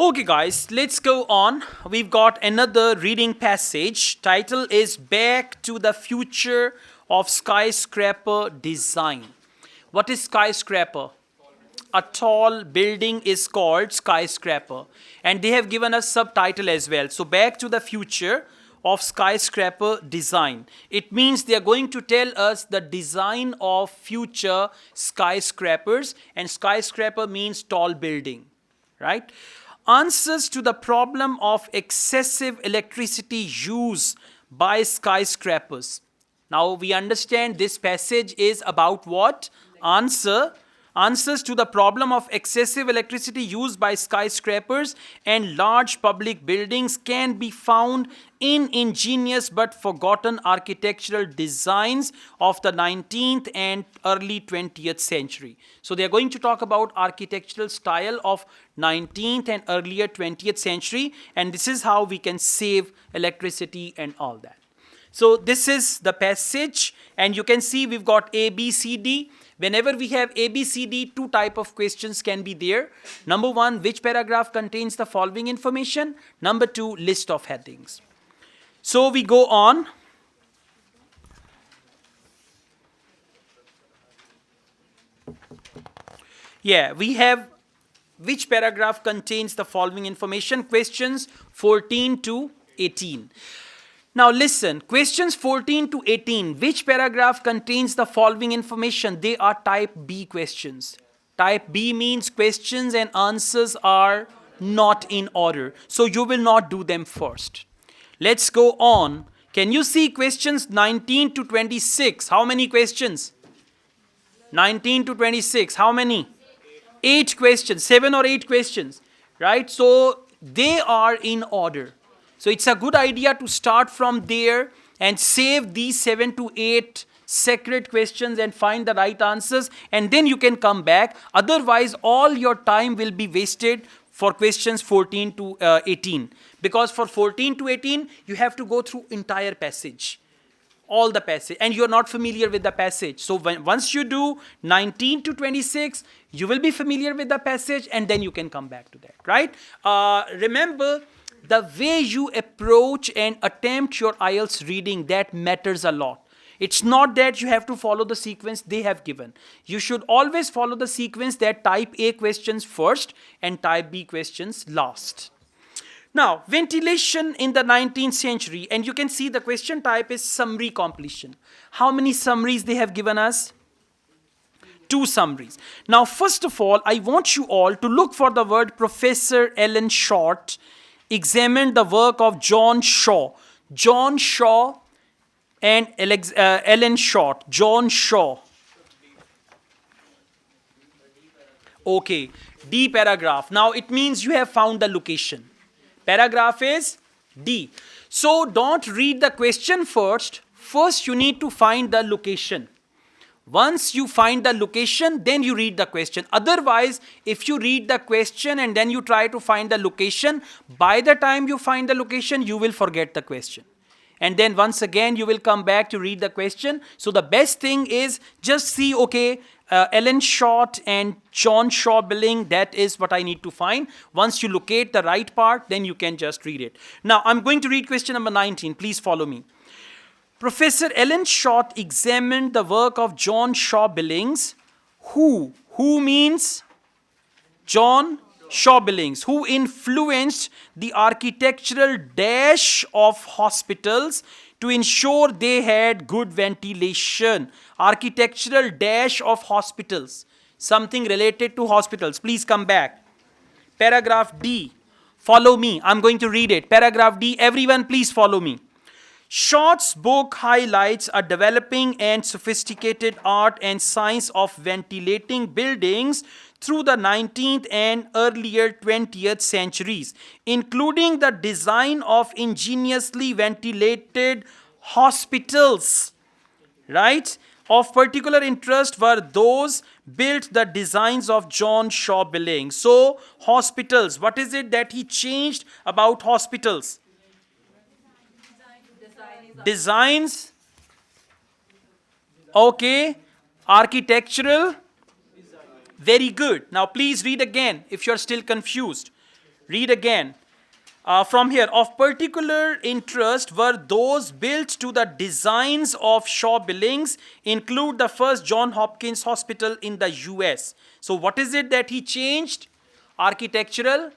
Okay guys, let's go on. We've got another reading passage. Title is Back to the Future of Skyscraper Design. What is skyscraper? A tall building is called skyscraper. And they have given us subtitle as well. So back to the future of skyscraper design. It means they are going to tell us the design of future skyscrapers, and skyscraper means tall building, right? Answers to the problem of excessive electricity use by skyscrapers. Now we understand this passage is about what? Answers to the problem of excessive electricity used by skyscrapers and large public buildings can be found in ingenious but forgotten architectural designs of the 19th and early 20th century. So they are going to talk about architectural style of 19th and earlier 20th century, and this is how we can save electricity and all that. So this is the passage, and you can see we've got A, B, C, D. Whenever we have A, B, C, D, two type of questions can be there. Number one, which paragraph contains the following information? Number two, list of headings. So we go on. Yeah, we have which paragraph contains the following information? Questions 14 to 18. Now listen, questions 14 to 18, which paragraph contains the following information? They are type B questions. Type B means questions and answers are not in order. So you will not do them first. Let's go on. Can you see questions 19 to 26? How many questions? 19 to 26. How many? 8 questions. 7 or 8 questions. Right? So they are in order. So it's a good idea to start from there and save these 7 to 8 separate questions and find the right answers, and then you can come back. Otherwise, all your time will be wasted for questions 14 to 18. Because for 14 to 18, you have to go through entire passage. All the passage, and you're not familiar with the passage. So once you do 19 to 26, you will be familiar with the passage, and then you can come back to that, right? Remember, the way you approach and attempt your IELTS reading, that matters a lot. It's not that you have to follow the sequence they have given. You should always follow the sequence that type A questions first and type B questions last. Now, ventilation in the 19th century, and you can see the question type is summary completion. How many summaries they have given us? 2 summaries. Now, first of all, I want you all to look for the word Professor Ellen Short examined the work of John Shaw. John Shaw and Ellen Short. John Shaw. Okay, D paragraph. Now it means you have found the location. Paragraph is D. So don't read the question first. First you need to find the location. Once you find the location, then you read the question. Otherwise, if you read the question and then you try to find the location, by the time you find the location, you will forget the question. And then once again, you will come back to read the question. So the best thing is just see, okay, Ellen Short and John Shaw Billing, that is what I need to find. Once you locate the right part, then you can just read it. Now, I'm going to read question number 19. Please follow me. Professor Ellen Short examined the work of John Shaw Billings, who means John Shaw Billings, who influenced the architectural dash of hospitals to ensure they had good ventilation. Architectural dash of hospitals, something related to hospitals. Please come back. Paragraph D. Follow me. I'm going to read it. Paragraph D. Everyone, please follow me. Short's book highlights a developing and sophisticated art and science of ventilating buildings through the 19th and earlier 20th centuries, including the design of ingeniously ventilated hospitals, right? Of particular interest were those built the designs of John Shaw Billings. So, hospitals, what is it that he changed about hospitals? Designs, okay, architectural, very good. Now please read again if you're still confused. Read again. From here, of particular interest were those built to the designs of Shaw Billings, include the first John Hopkins Hospital in the US. So what is it that he changed? Architectural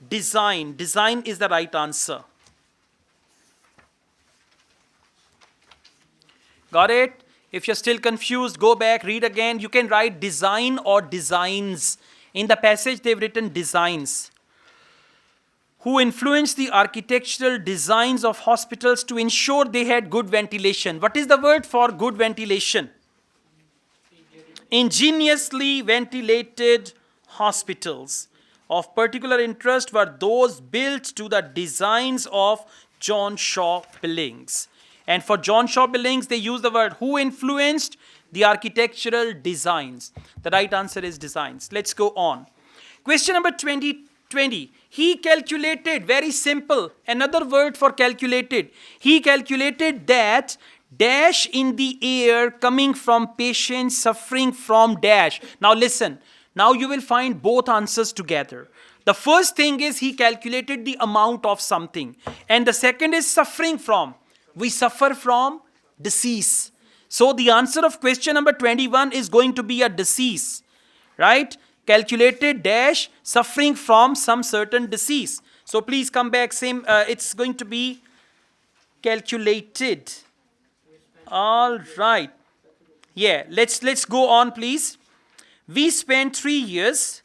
design. Design is the right answer. Got it? If you're still confused, go back, read again. You can write design or designs. In the passage, they've written designs. Who influenced the architectural designs of hospitals to ensure they had good ventilation. What is the word for good ventilation? Ingeniously ventilated hospitals. Of particular interest were those built to the designs of John Shaw Billings. And for John Shaw Billings, they use the word who influenced the architectural designs. The right answer is designs. Let's go on. Question number 20. He calculated, very simple, another word for calculated. He calculated that dash in the air coming from patients suffering from dash. Now listen, now you will find both answers together. The first thing is he calculated the amount of something. And the second is suffering from. We suffer from disease. So the answer of question number 21 is going to be a disease, right? Calculated dash suffering from some certain disease. So please come back, same, it's going to be calculated. All right. Yeah, let's go on, please. We spent 3 years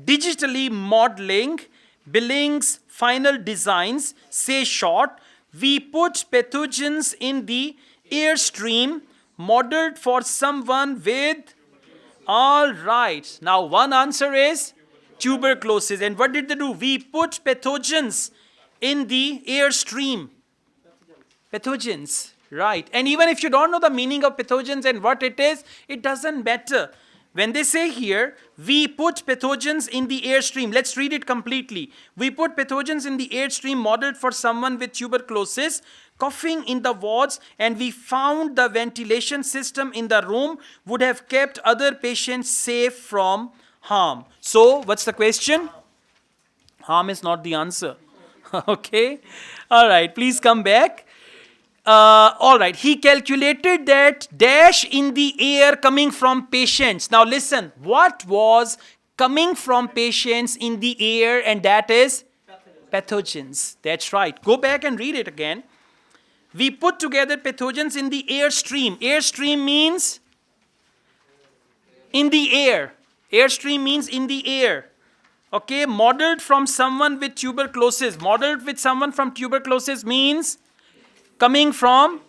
digitally modeling Billings' final designs, say short. We put pathogens in the airstream modeled for someone with. All right. Now one answer is tuberculosis. And what did they do? We put pathogens in the airstream. Pathogens. Right. And even if you don't know the meaning of pathogens and what it is, it doesn't matter. When they say here, we put pathogens in the airstream. Let's read it completely. We put pathogens in the airstream modeled for someone with tuberculosis, coughing in the wards, and we found the ventilation system in the room would have kept other patients safe from harm. So, what's the question? Harm is not the answer. Okay? All right, please come back. All right, he calculated that dash in the air coming from patients. Now listen, what was coming from patients in the air, and that is pathogens. That's right. Go back and read it again. We put together pathogens in the airstream. Airstream means in the air. Airstream means in the air. Okay, modeled from someone with tuberculosis. Modeled with someone from tuberculosis means coming from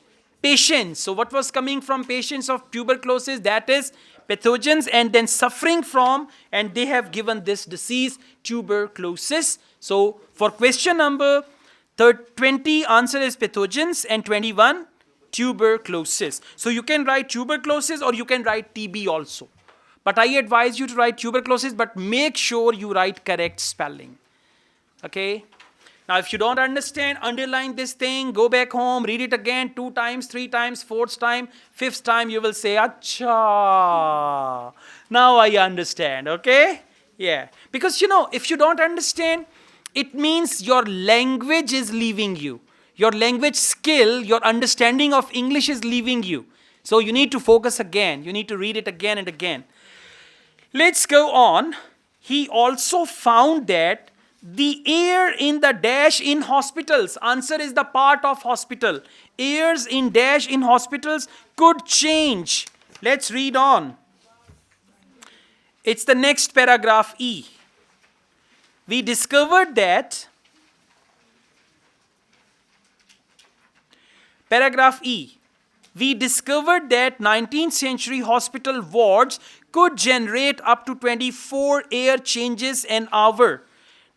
patients. So what was coming from patients of tuberculosis? That is pathogens, and then suffering from, and they have given this disease tuberculosis. So for question number 20, answer is pathogens, and 21, tuberculosis. So you can write tuberculosis or you can write TB also. But I advise you to write tuberculosis, but make sure you write correct spelling. Okay? Now, if you don't understand, underline this thing, go back home, read it again 2 times, 3 times, 4th time, 5th time, you will say, Acha. Now I understand, okay? Yeah. Because, if you don't understand, it means your language is leaving you. Your language skill, your understanding of English is leaving you. So you need to focus again. You need to read it again and again. Let's go on. He also found that the air in the dash in hospitals, answer is the part of hospital. Airs in dash in hospitals could change. Let's read on. It's the next paragraph E. We discovered that, paragraph E, we discovered that 19th century hospital wards could generate up to 24 air changes an hour.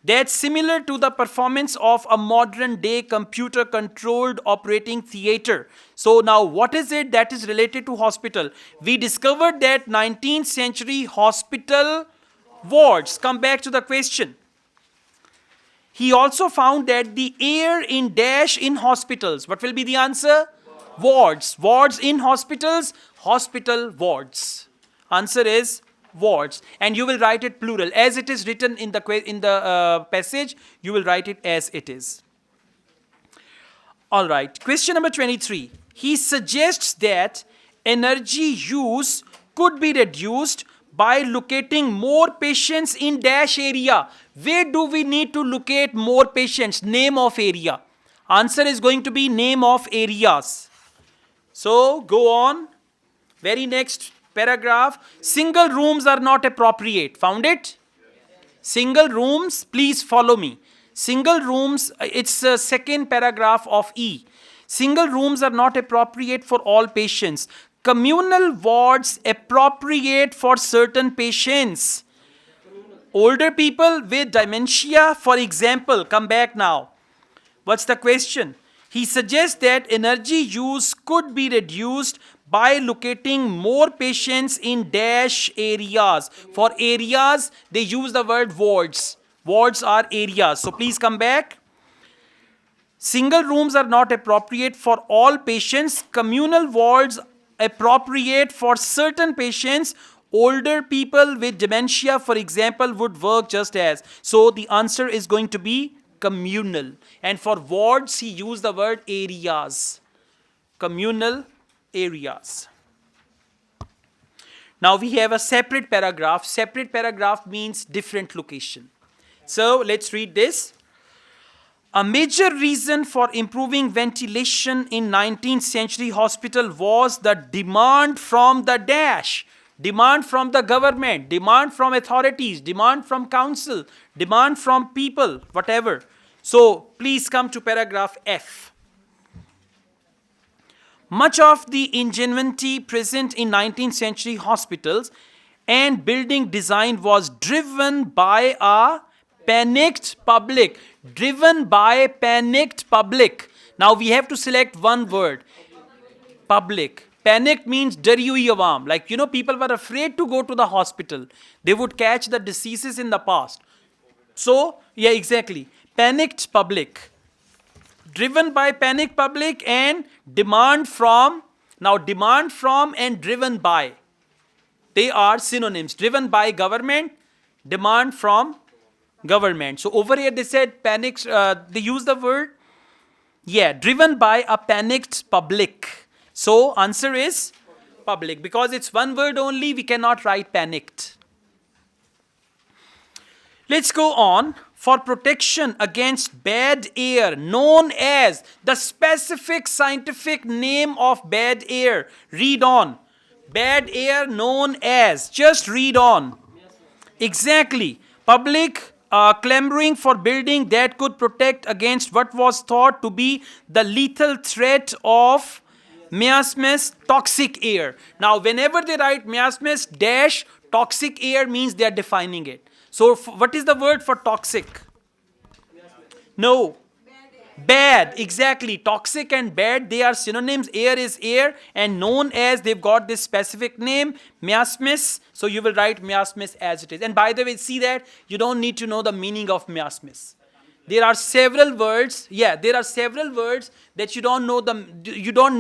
That's similar to the performance of a modern day computer controlled operating theater. So now what is it that is related to hospital? We discovered that 19th century hospital wards. Come back to the question. He also found that the air in dash in hospitals. What will be the answer? Wards. Wards in hospitals. Hospital wards. Answer is wards, and you will write it plural. As it is written in the passage, you will write it as it is. All right, question number 23. He suggests that energy use could be reduced by locating more patients in dash area. Where do we need to locate more patients? Name of area. Answer is going to be name of areas. So go on. Very next paragraph. Single rooms are not appropriate. Found it? Single rooms, please follow me. Single rooms, it's the second paragraph of E. Single rooms are not appropriate for all patients. Communal wards appropriate for certain patients. Older people with dementia, for example, come back now. What's the question? He suggests that energy use could be reduced by locating more patients in dash areas. For areas, they use the word wards. Wards are areas. So please come back. Single rooms are not appropriate for all patients. Communal wards appropriate for certain patients. Older people with dementia, for example, would work just as. So the answer is going to be communal. And for wards, he used the word areas. Communal areas. Now we have a separate paragraph. Separate paragraph means different location. So let's read this. A major reason for improving ventilation in 19th century hospital was the demand from the dash. Demand from the government, demand from authorities, demand from council, demand from people, whatever. So please come to paragraph F. Much of the ingenuity present in 19th century hospitals and building design was driven by a panicked public. Driven by panicked public. Now we have to select one word. Public. Panicked means डरी हुई आवाम. Like, people were afraid to go to the hospital. They would catch the diseases in the past. So, yeah, exactly. Panicked public. Driven by panicked public and demand from. Now, demand from and driven by. They are synonyms. Driven by government, demand from government. So, over here they said panics, they use the word. Yeah, driven by a panicked public. So, answer is public. Because it's one word only, we cannot write panicked. Let's go on. For protection against bad air, known as the specific scientific name of bad air. Read on. Bad air known as. Just read on. Exactly. Public clamoring for building that could protect against what was thought to be the lethal threat of miasmas, toxic air. Now, whenever they write miasmas dash toxic air means they are defining it. So, what is the word for toxic? No. Bad, exactly. Toxic and bad, they are synonyms. Air is air, and known as, they've got this specific name, miasmas. So you will write miasmas as it is. And by the way, see that you don't need to know the meaning of miasmas. There are several words, there are several words that you don't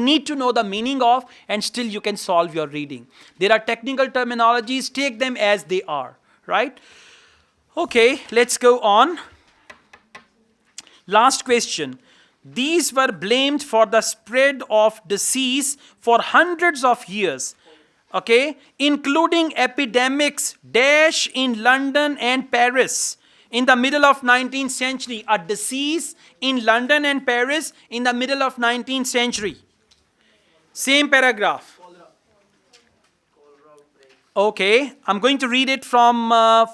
need to know the meaning of, and still you can solve your reading. There are technical terminologies, take them as they are, right? Okay, let's go on. Last question. These were blamed for the spread of disease for hundreds of years, okay, including epidemics dash in London and Paris. In the middle of 19th century, a disease in London and Paris in the middle of 19th century. Same paragraph. Okay, I'm going to read it from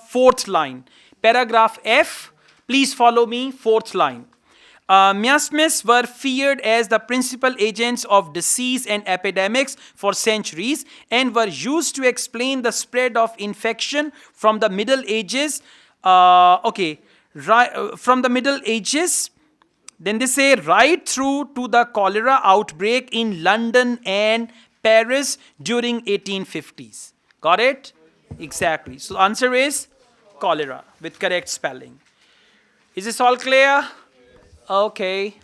fourth line. Paragraph F, please follow me, fourth line. Miasmas were feared as the principal agents of disease and epidemics for centuries and were used to explain the spread of infection from the Middle Ages. From the Middle Ages, then they say right through to the cholera outbreak in London and Paris during 1850s. Got it? Exactly. So answer is cholera with correct spelling. Is this all clear? Okay.